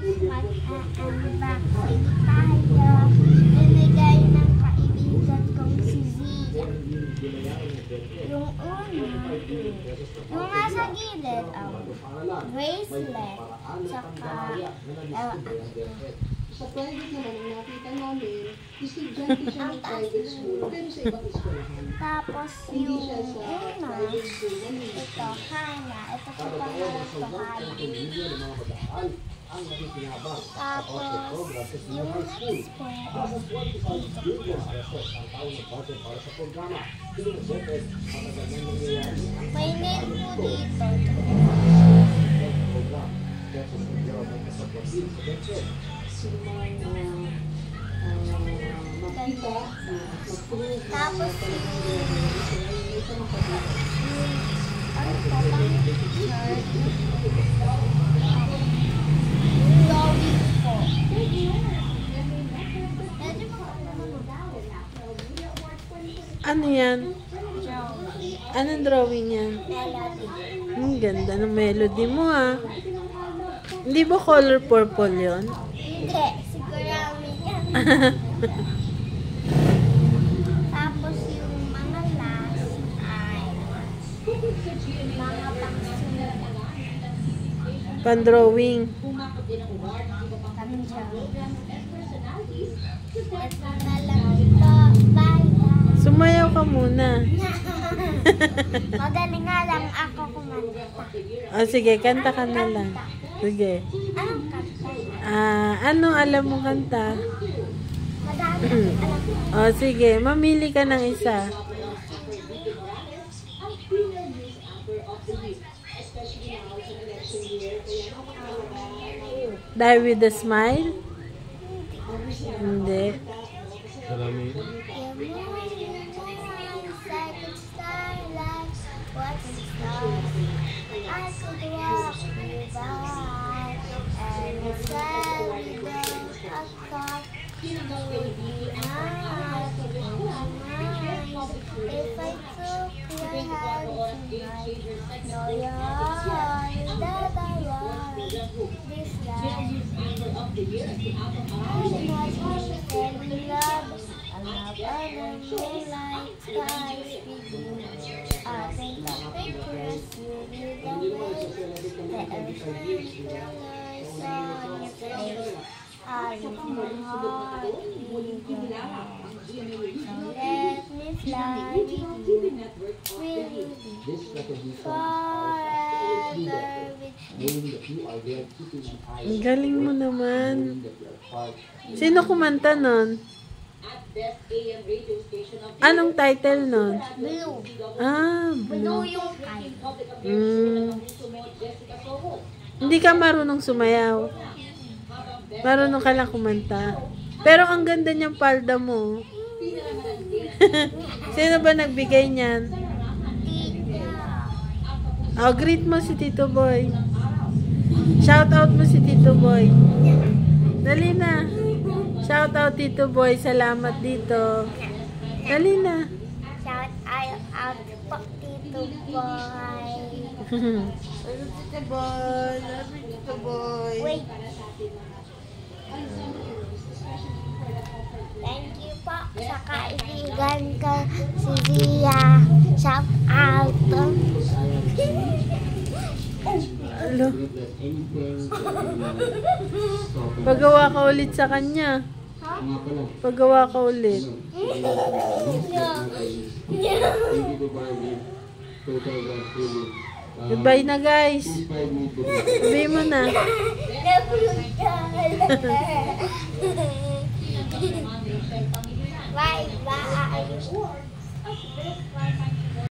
mag-unboxing tayo. Binigay ng kaibigan kong si Zia. Yung una, yung nasa gilid, bracelet, tsaka, Sa private naman, ang nakita namin, estudyante siya ng private school, pero sa ibang eskwelahan. tapos Hindi yung siya sa una, private school namin. ito, Hana. Ito po pangalan ko, Hana. Tapos, yung next po, may name po dito. Makita, Tapos, ano pa bang shirt? Drawing po. Ano yan? Drawing. Anong drawing yan? Melody. Ang ganda ng melody mo ah. Hindi ba color purple yon? Hindi, sigurami yan. Tapos yung mga last ay mga pangsunod. Pan-drawing. Ito na lang ito. Bye. Sumayaw ka muna. Magaling nga lang ako kumanta. O sige, kanta ka na lang. Sige. Anong kanta? Ano alam mo kanta? Madami akong alam ko. O sige, mamili ka ng isa. Die with a smile? Hindi. If I took your hand tonight, no, you're that I want this life. Let me fly forever with you. Ang galing mo naman. Sino kumanta nun? Anong title nun? Blue. Blue. Blue yung kite. Hindi ka marunong sumayaw. Marunong ka lang kumanta. Pero ang ganda niyang palda mo. Sino ba nagbigay niyan? Oh, greet mo si Tito Boy. Shout out mo si Tito Boy. Dali na. Shout out Tito Boy. Salamat dito. Dali na. Shout out po, Tito Boy. Tito Boy. Tito Boy. Wait. Thank you po sa kaibigan ko si Zia. Shout out. Alo. Pagawa ka ulit sa kanya. Pagawa ka ulit. Goodbye na guys. Sabihin mo na. Bye bye.